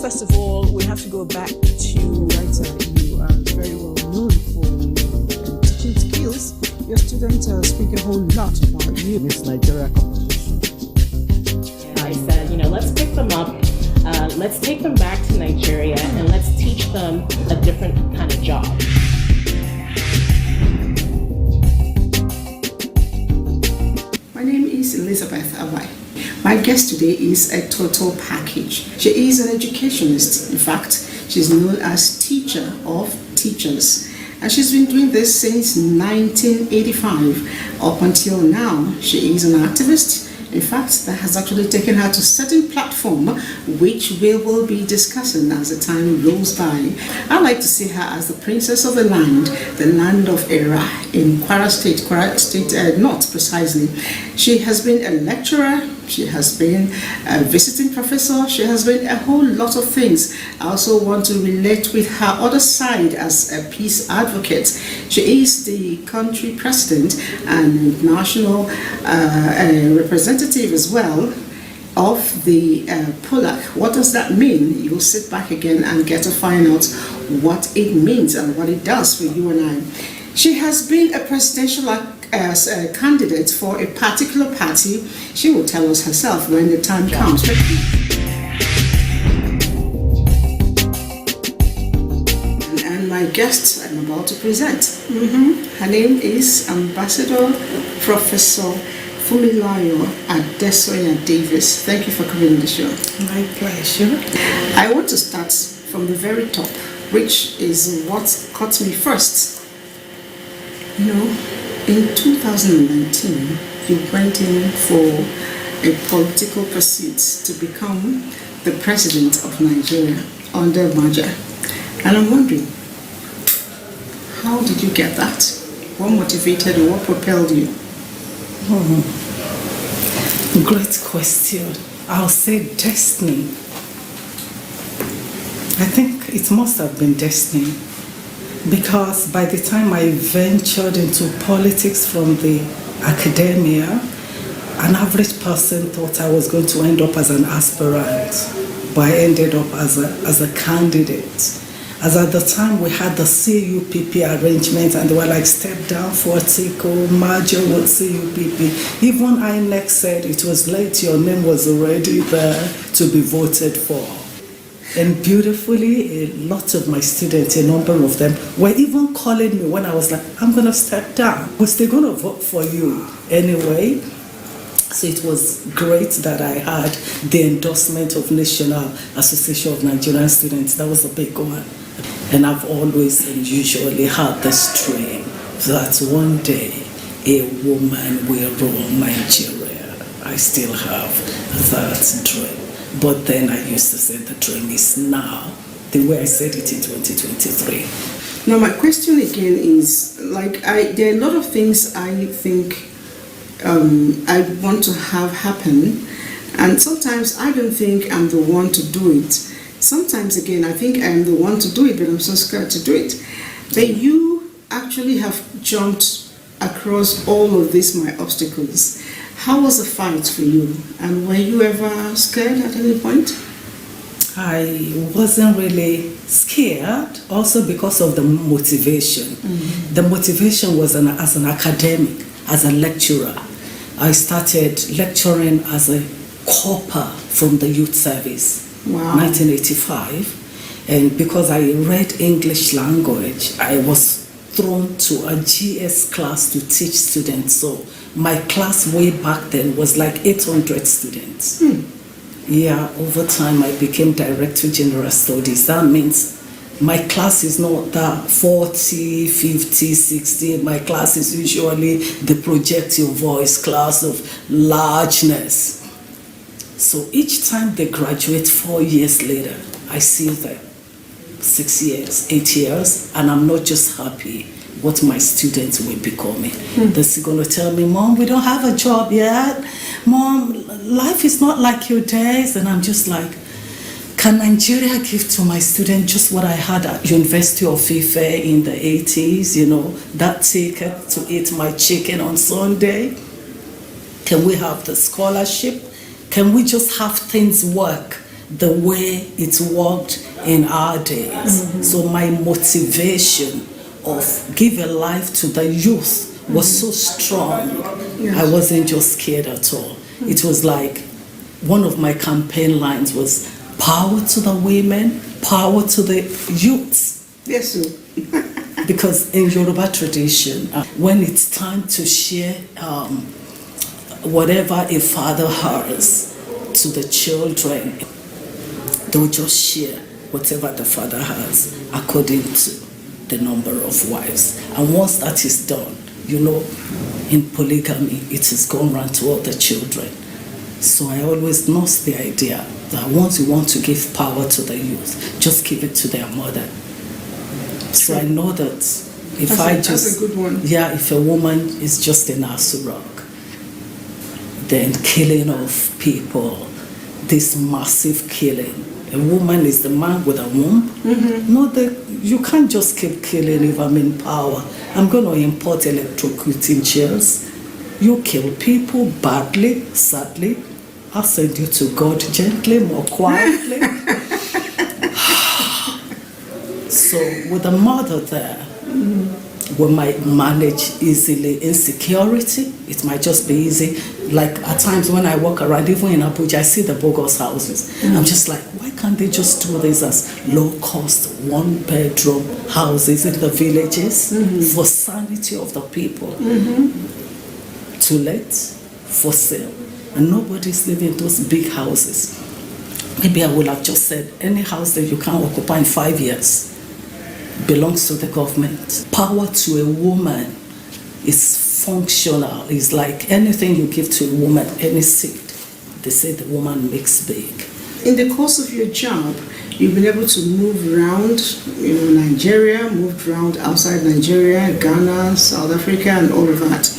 first of all, we have to go back to writer. You are very well known for your teaching skills. Your students speak a whole lot about you. Miss Nigeria competition. I said, let's pick them up. Let's take them back to Nigeria and let's teach them a different kind of job. My name is Elizabeth Abai. My guest today is a total package. She is an educationist. In fact, she's known as Teacher of Teachers. And she's been doing this since 1985. Up until now, she is an activist. In fact, that has actually taken her to a certain platform, which we will be discussing as the time rolls by. I like to see her as the princess of the land of Era in Kwara State, North precisely. She has been a lecturer, she has been a visiting professor, she has been a whole lot of things. I also want to relate with her other side as a peace advocate. She is the country president and national representative as well of the POLAC. What does that mean? You'll sit back again and get to find out what it means and what it does for you and I. She has been a presidential candidate for a particular party. She will tell us herself when the time comes. And my guest I'm about to present. Her name is Ambassador Professor Fumilayo Adesoya Davies. Thank you for coming on the show. My pleasure. I want to start from the very top, which is what caught me first. In 2019, you went in for a political pursuit to become the president of Nigeria under Abuja. And I'm wondering, how did you get that? What motivated you? What propelled you? Great question. I'll say destiny. I think it must have been destiny, because by the time I ventured into politics from the academia, an average person thought I was going to end up as an aspirant, but I ended up as a candidate. As at the time we had the CUPP arrangement and they were like, step down for Tico, merger with CUPP. Even INEC said it was late, your name was already there to be voted for. And beautifully, a lot of my students, a number of them, were even calling me when I was like, I'm going to step down. Was they going to vote for you anyway? So it was great that I had the endorsement of National Association of Nigerian Students. That was a big one. And I've always and usually had this dream that one day a woman will rule Nigeria. I still have that dream. But then I used to say the dream is now, the way I said it in 2023. Now my question again is, there are a lot of things I think I want to have happen, and sometimes I don't think I'm the one to do it. Sometimes again, I think I'm the one to do it, but I'm so scared to do it. But you actually have jumped across all of these my obstacles. How was the fight for you? And were you ever scared at any point? I wasn't really scared, also because of the motivation. The motivation was as an academic, as a lecturer. I started lecturing as a corper from the youth service, 1985. And because I read English language, I was thrown to a GS class to teach students. So my class way back then was like 800 students. Yeah, over time I became Director General Studies. That means my class is not that 40, 50, 60. My class is usually the project your voice class of largeness. So each time they graduate 4 years later, I see them 6 years, 8 years, and I'm not just happy what my students will be becoming. They're going to tell me, Mom, we don't have a job yet. Mom, life is not like your days. And I'm just like, can Nigeria give to my students just what I had at University of Ife in the 80s, that ticket to eat my chicken on Sunday? Can we have the scholarship? Can we just have things work the way it worked in our days. So my motivation of giving life to the youth was so strong. I wasn't just scared at all. It was like one of my campaign lines was power to the women, power to the youths. Yes, sir. Because in Yoruba tradition, when it's time to share whatever a father has to the children, they'll just share whatever the father has according to the number of wives. And once that is done, you know, in polygamy, it is gone round to all the children. So I always nursed the idea that once you want to give power to the youth, just give it to their mother. So I know that if that's a good one. Yeah, if a woman is just an asurok, then killing of people, this massive killing. A woman is the man with a womb. No, you can't just keep killing if I'm in power. I'm going to import electrocuting chairs. You kill people badly, sadly. I'll send you to God gently, more quietly. So with a mother there, we might manage easily insecurity. It might just be easy. Like at times when I walk around, even in Abuja, I see the bogus houses. I'm just like, why can't they just do this as low-cost, one-bedroom houses in the villages for sanity of the people? To let, for sale. And nobody's living in those big houses. Maybe I would have just said, any house that you can't occupy in 5 years belongs to the government. Power to a woman is functional. It's like anything you give to a woman, any seed, they say the woman makes big. In the course of your job, you've been able to move around, Nigeria, moved around outside Nigeria, Ghana, South Africa, and all of that.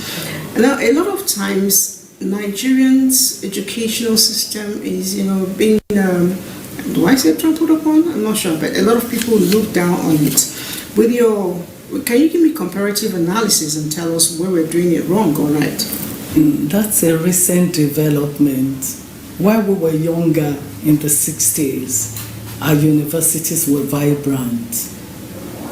Now, a lot of times, Nigerians' educational system is, being, do I say trampled upon? I'm not sure, but a lot of people look down on it. Can you give me comparative analysis and tell us where we're doing it wrong or right? That's a recent development. While we were younger in the 60s, our universities were vibrant.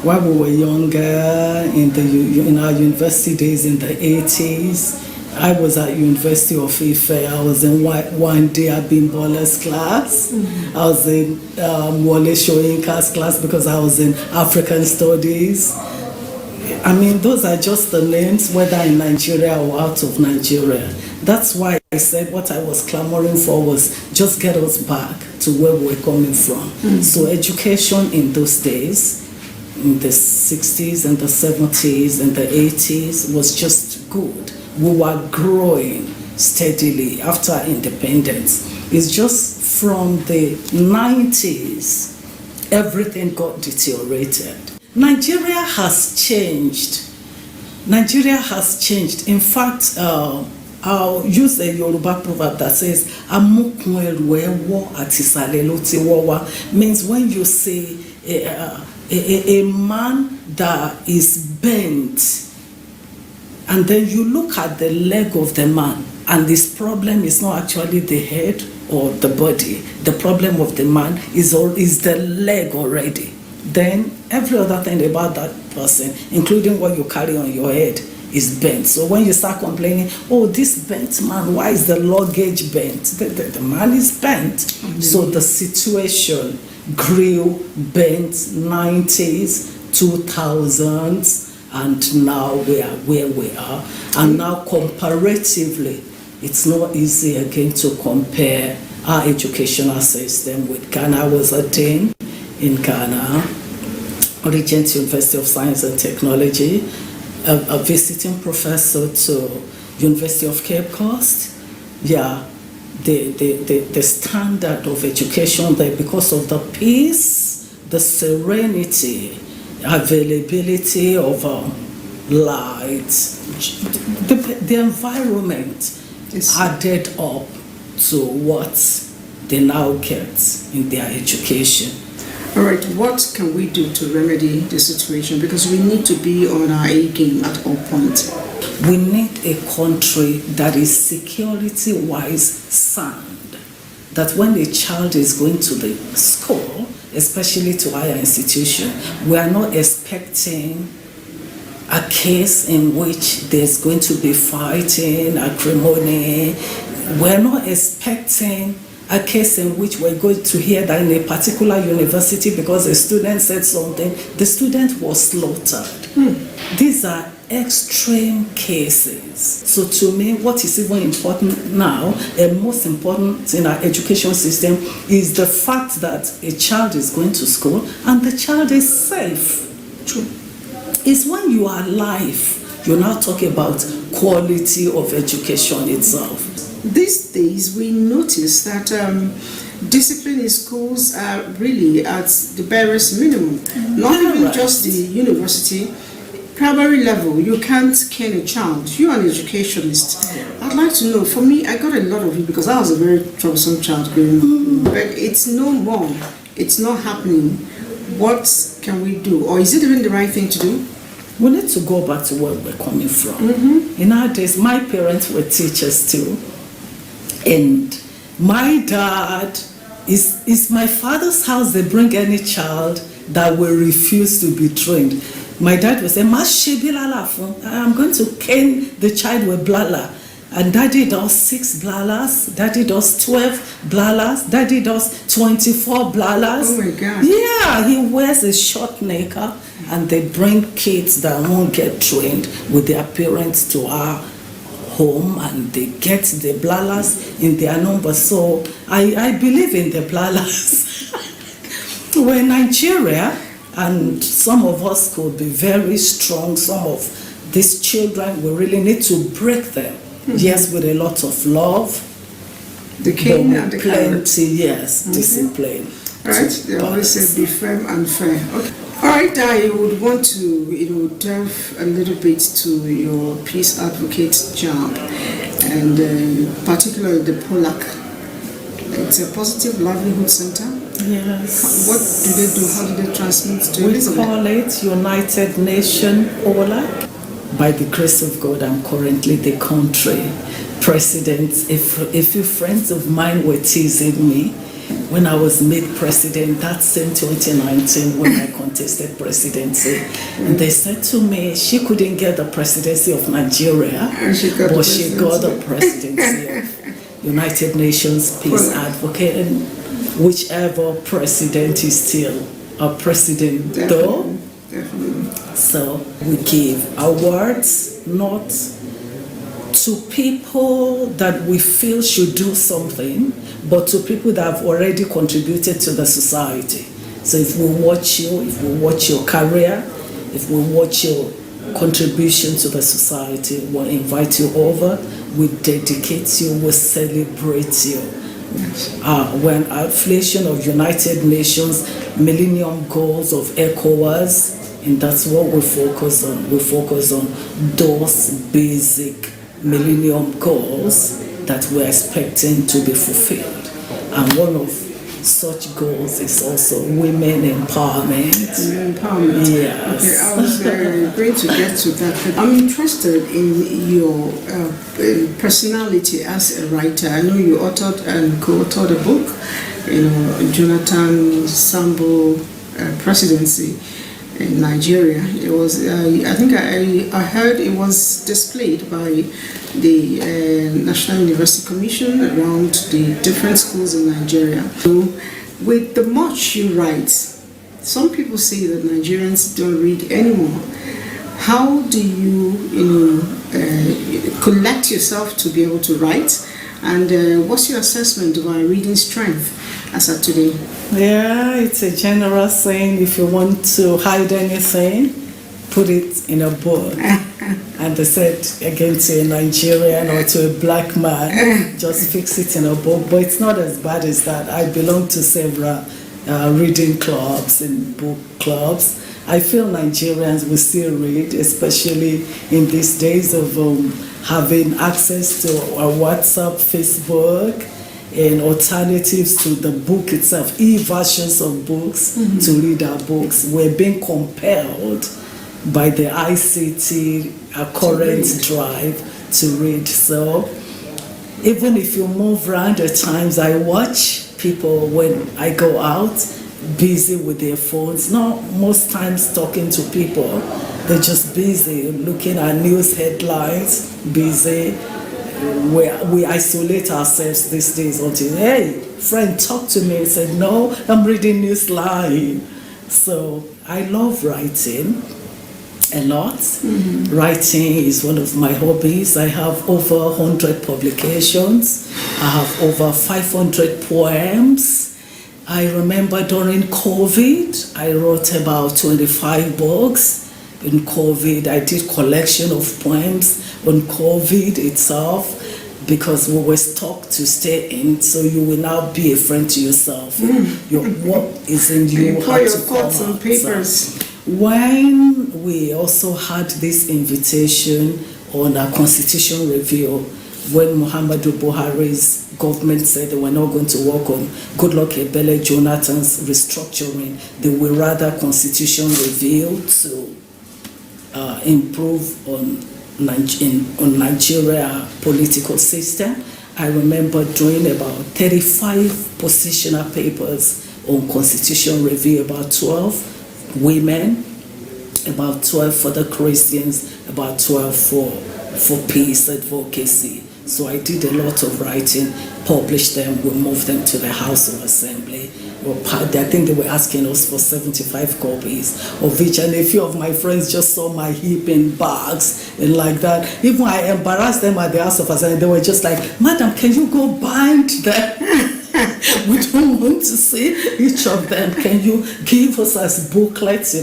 While we were younger in our university days in the 80s, I was at University of Ife. I was in one day Abimbola's class. I was in Wole Soyinka's class because I was in African Studies. I mean, those are just the names, whether in Nigeria or out of Nigeria. That's why I said what I was clamoring for was just get us back to where we're coming from. So education in those days, in the 60s and the 70s and the 80s, was just good. We were growing steadily after independence. It's just from the 90s, everything got deteriorated. Nigeria has changed. Nigeria has changed. In fact, I'll use a Yoruba proverb that says, means when you say a man that is bent, and then you look at the leg of the man, and this problem is not actually the head or the body. The problem of the man is the leg already. Then every other thing about that person, including what you carry on your head, is bent. So when you start complaining, oh, this bent man, why is the luggage bent? The man is bent. So the situation grew, bent, 90s, 2000s, and now we are where we are. And now comparatively, it's not easy again to compare our educational system with Ghana. I was a dean in Ghana, Regent University of Science and Technology, a visiting professor to University of Cape Coast. Yeah, the standard of education there, because of the peace, the serenity, availability of light, the environment added up to what they now get in their education. All right, what can we do to remedy the situation? Because we need to be on our A game at all points. We need a country that is security-wise sound. that when a child is going to the school, especially to higher institution, we are not expecting a case in which there's going to be fighting, acrimony. We're not expecting a case in which we're going to hear that in a particular university, because a student said something, the student was slaughtered. These are extreme cases. So to me, what is even important now, and most important in our education system, is the fact that a child is going to school and the child is safe. True. It's when you are alive, you're now talking about quality of education itself. These days, we notice that discipline in schools are really at the barest minimum. Not even just the university, primary level. You can't cane a child. You're an educationist. I'd like to know, for me, I got a lot of it because I was a very troublesome child growing up. But it's no more. It's not happening. What can we do? Or is it even the right thing to do? We need to go back to where we're coming from. In our days, my parents were teachers too. And my dad, is my father's house, they bring any child that will refuse to be trained. My dad would say, I'm going to cane the child with blala. And daddy does 6 blalas, daddy does 12 blalas, daddy does 24 blalas. Oh my God. Yeah, he wears a short knicker, and they bring kids that won't get trained with their parents to our home, and they get the blalas in their number. So I believe in the blalas. We're in Nigeria, and some of us could be very strong. Some of these children, we really need to break them. Yes, with a lot of love. The cane and the carrot. Yes, discipline. All right, they always say be firm and fair. Okay. All right, I would want to, delve a little bit to your peace advocate job, and particularly the POLAC. It's a positive livelihood center. Yes. What do they do? How do they transmit to We Elizabeth? call it United Nation POLAC. By the grace of God, I'm currently the country president. If a few friends of mine were teasing me when I was made president, that same 2019 when I contested presidency, and they said to me she couldn't get the presidency of Nigeria, but she got the presidency of United Nations Peace Advocate, and whichever president is still a president, though. Definitely. So we give awards not to people that we feel should do something, but to people that have already contributed to the society. So if we watch you, if we watch your career, if we watch your contribution to the society, we'll invite you over, we dedicate you, we celebrate you. When affiliation of United Nations, Millennium Goals of ECOWAS, and that's what we focus on. We focus on those basic Millennium Goals that we're expecting to be fulfilled. And one of such goals is also women empowerment. Women empowerment. Yes. Okay, I was going to get to that. I'm interested in your personality as a writer. I know you authored and co-authored a book, Jonathan Sambo Presidency in Nigeria. It was, I think I heard it was displayed by the National University Commission around the different schools in Nigeria. So with the much you write, some people say that Nigerians don't read anymore. How do you, collect yourself to be able to write? And what's your assessment of our reading strength as of today? Yeah, it's a general saying, if you want to hide anything, put it in a book. And they said, again, to a Nigerian or to a black man, just fix it in a book. But it's not as bad as that. I belong to several reading clubs and book clubs. I feel Nigerians will still read, especially in these days of having access to our WhatsApp, Facebook, and alternatives to the book itself, e-versions of books to read our books. We're being compelled by the ICT current drive to read. So Even if you move around at times, I watch people when I go out busy with their phones, not most times talking to people. They're just busy looking at news headlines, busy. We isolate ourselves these days until, hey, friend, talk to me. I said, no, I'm reading Newsline. So I love writing a lot. Writing is one of my hobbies. I have over 100 publications. I have over 500 poems. I remember during COVID, I wrote about 25 books. In COVID, I did collection of poems on COVID itself because we were stuck to stay in. So you will now be a friend to yourself. Your what is in you pour had your to thoughts come on out. papers. So when we also had this invitation on a constitution review, when Muhammadu Buhari's government said they were not going to work on Goodluck Ebele Jonathan's restructuring, they will rather constitution review to improve on Nigeria political system. I remember doing about 35 positional papers on constitution review, about 12 women, about 12 for the Christians, about 12 for peace advocacy. So I did a lot of writing, published them, we moved them to the House of Assembly. I think they were asking us for 75 copies of each, and a few of my friends just saw my heap in bags and like that. Even I embarrassed them at the House of Assembly. They were just like, Madam, can you go bind them? We don't want to see each of them. Can you give us as booklets?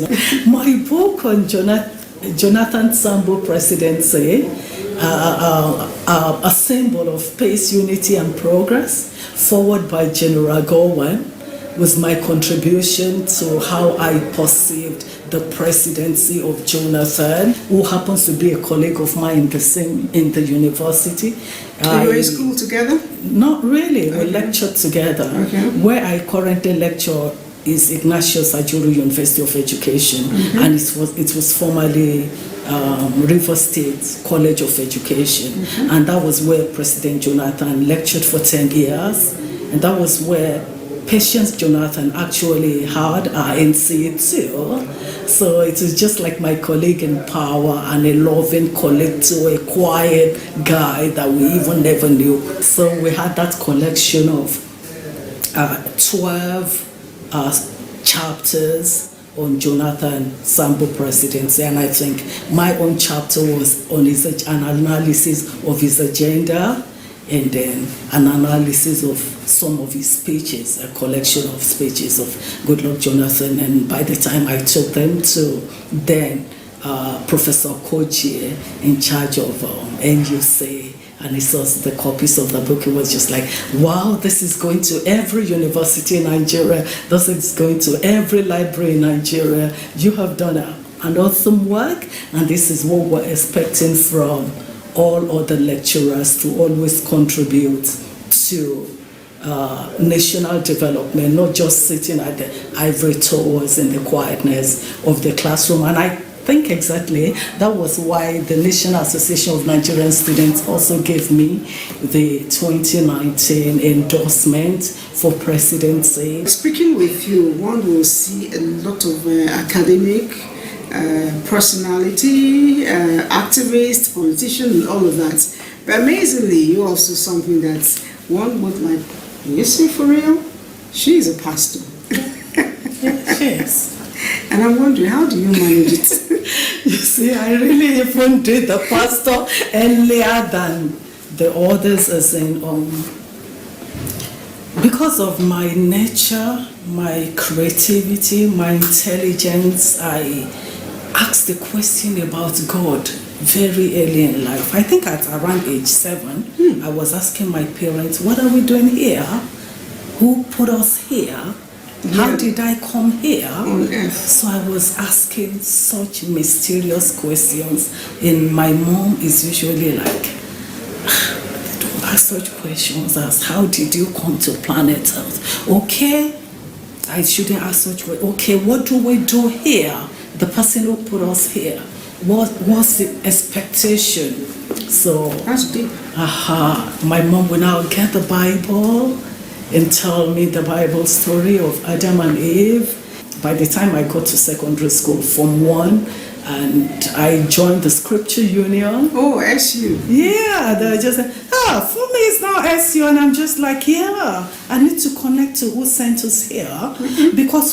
My book on Jonathan Sambo presidency, a symbol of peace, unity, and progress, forward by General Gowan, was my contribution to how I perceived the presidency of Jonathan, who happens to be a colleague of mine in the university. You were in school together? Not really. We lectured together. Where I currently lecture is Ignatius Ajuru University of Education, and it was formerly River State College of Education, and that was where President Jonathan lectured for 10 years, and that was where Patience Jonathan actually had our NCA too. So it was just like my colleague in power and a loving colleague to a quiet guy that we even never knew. So we had that collection of 12 chapters on Jonathan Sambo presidency, and I think my own chapter was on an analysis of his agenda, and then an analysis of some of his speeches, a collection of speeches of Goodluck Jonathan. And by the time I took them to then Professor Kochie in charge of NUC, and he saw the copies of the book, he was just like, wow, this is going to every university in Nigeria, this is going to every library in Nigeria. You have done an awesome work, and this is what we're expecting from all other lecturers, to always contribute to national development, not just sitting at the ivory towers in the quietness of the classroom. And I think exactly that was why the National Association of Nigerian Students also gave me the 2019 endorsement for presidency. Speaking with you, one will see a lot of academic personality, activist, politician, and all of that. But amazingly, you're also something that one would like, you see, for real? She's a pastor. Yes. And I'm wondering, how do you manage it? You see, I really even did the pastor earlier than the others, as in, because of my nature, my creativity, my intelligence, I asked the question about God very early in life. I think at around age 7, I was asking my parents, what are we doing here? Who put us here? How did I come here? So I was asking such mysterious questions, and my mom is usually like, don't ask such questions as, how did you come to planet Earth? Okay, I shouldn't ask such questions. Okay, what do we do here? The person who put us here, what's the expectation? So That's deep. my mom will now get the Bible and tell me the Bible story of Adam and Eve. By the time I got to secondary school, Form 1, and I joined the Scripture Union. Oh, SU. Yeah, they just said, for me it's now SU, and I'm just like, yeah, I need to connect to who sent us here, because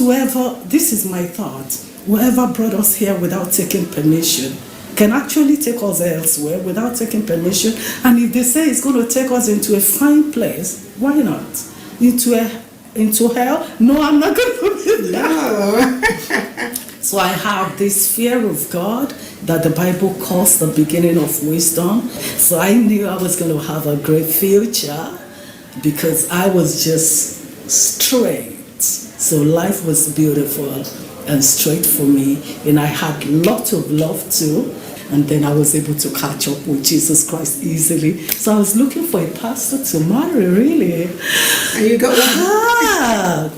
this is my thought, whoever brought us here without taking permission can actually take us elsewhere without taking permission. And if they say it's going to take us into a fine place, why not? Into hell? No, I'm not going to do that. No. So I have this fear of God that the Bible calls the beginning of wisdom. So I knew I was going to have a great future because I was just straight. So life was beautiful and straight for me, and I had lots of love too. And then I was able to catch up with Jesus Christ easily. So I was looking for a pastor to marry, really. And you got one?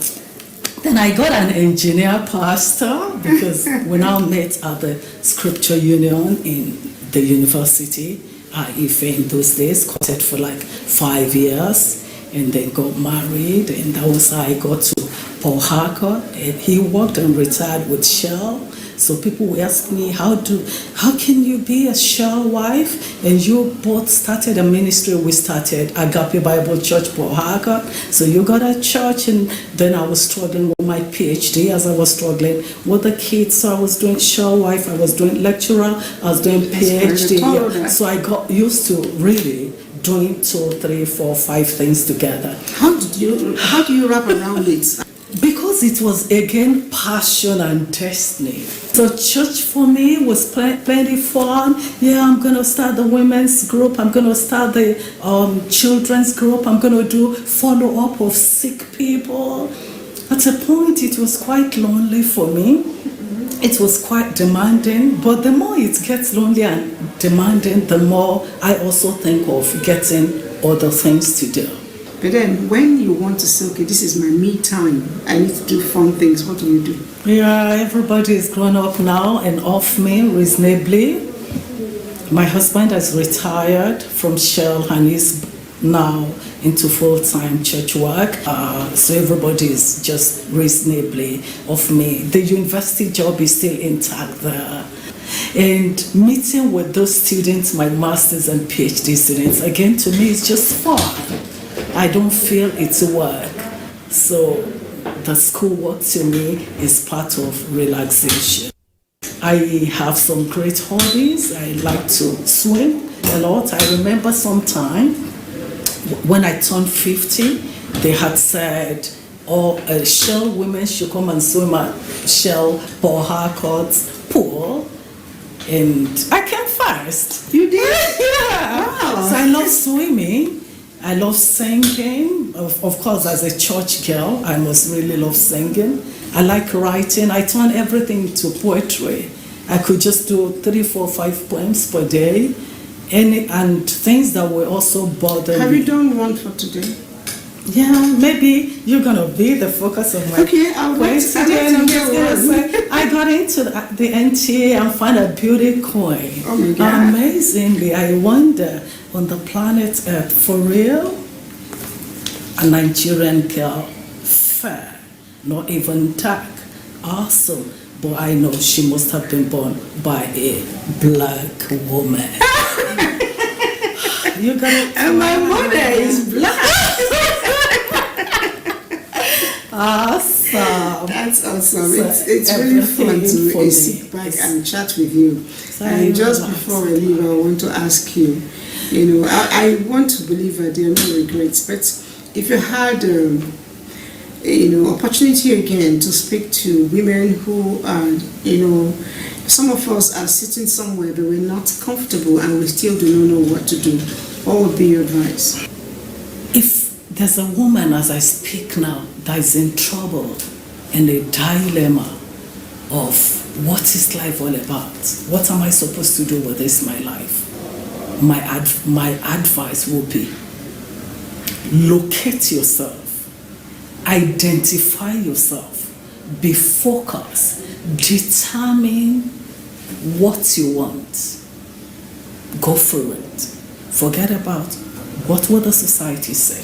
Then I got an engineer pastor because we now met at the Scripture Union in the university at Ife in those days, courted for like 5 years, and then got married, and that was how I got to Paul Harcourt. And he worked and retired with Shell. So people will ask me, how can you be a Shell wife? And you both started a ministry. We started Agape Bible Church, Paul Harcourt. So you got a church, and then I was struggling with my PhD as I was struggling with the kids. So I was doing Shell wife, I was doing lecturer, I was doing PhD. Yeah. So I got used to really doing 2, 3, 4, 5 things together. How do you wrap around it? Because it was again passion and destiny. So church for me was plenty fun. Yeah, I'm going to start the women's group. I'm going to start the children's group. I'm going to do follow-up of sick people. At a point, it was quite lonely for me. It was quite demanding. But the more it gets lonely and demanding, the more I also think of getting other things to do. But then when you want to say, okay, this is my me time, I need to do fun things, what do you do? Yeah, everybody is grown up now and off me reasonably. My husband has retired from Shell and is now into full-time church work. So everybody is just reasonably off me. The university job is still intact there. And meeting with those students, my master's and PhD students, again, to me, it's just fun. I don't feel it's work. So the schoolwork to me is part of relaxation. I have some great hobbies. I like to swim a lot. I remember sometime when I turned 50, they had said, Shell women should come and swim at Shell Paul Harcourt's pool. And I came first. You did? Yeah. Wow. So I love swimming. I love singing. Of course, as a church girl, I must really love singing. I like writing. I turn everything into poetry. I could just do 3, 4, 5 poems per day. And things that will also bother me. Have you done one for today? Yeah, maybe you're going to be the focus of my Okay, I'll wait. I got into the NTA and found a beauty coin. Oh my God. Amazingly, I wonder, on the planet Earth, for real, a Nigerian girl, fair, not even dark, awesome, but I know she must have been born by a black woman. You got it. And my mother is black. Awesome. That's awesome. So It's really fun to sit back and chat with you. And just before I leave, I want to ask you, I want to believe that there are no regrets, but if you had, opportunity again to speak to women who are, some of us are sitting somewhere but we're not comfortable and we still do not know what to do, what would be your advice? If there's a woman as I speak now that is in trouble and a dilemma of what is life all about, what am I supposed to do with this my life? My advice will be, locate yourself, identify yourself, be focused, determine what you want. Go for it. Forget about what will the society say?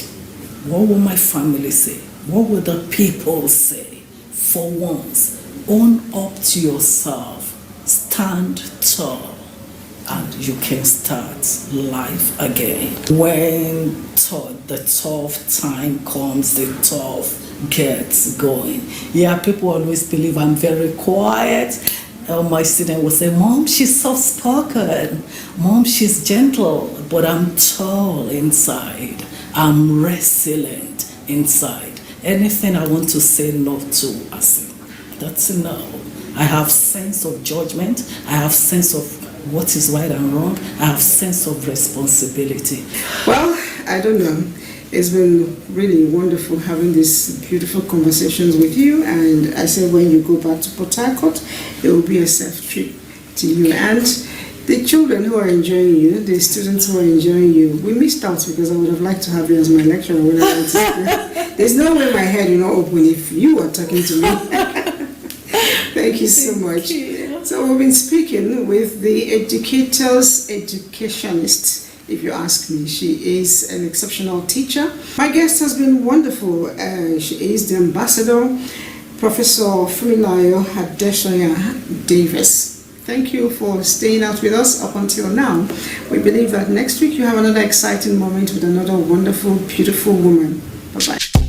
What will my family say? What will the people say? For once, own up to yourself. Stand tall. And you can start life again. When the tough time comes, the tough gets going. Yeah, people always believe I'm very quiet. My student will say, Mom, she's soft-spoken. Mom, she's gentle. But I'm tall inside. I'm resilient inside. Anything I want to say no to, I say, that's a no. I have sense of judgment. I have sense of what is right and wrong. I have sense of responsibility. Well, I don't know. It's been really wonderful having these beautiful conversations with you. And I said when you go back to Port Harcourt, it will be a safe trip to you. And the children who are enjoying you, the students who are enjoying you, we missed out because I would have liked to have you as my lecturer. There's no way my head will not open if you are talking to me. Thank you so much. So we've been speaking with the educator's educationist, if you ask me. She is an exceptional teacher. My guest has been wonderful. She is the ambassador, Professor Fumilayo Adesanya Davies. Thank you for staying out with us up until now. We believe that next week you have another exciting moment with another wonderful, beautiful woman. Bye-bye.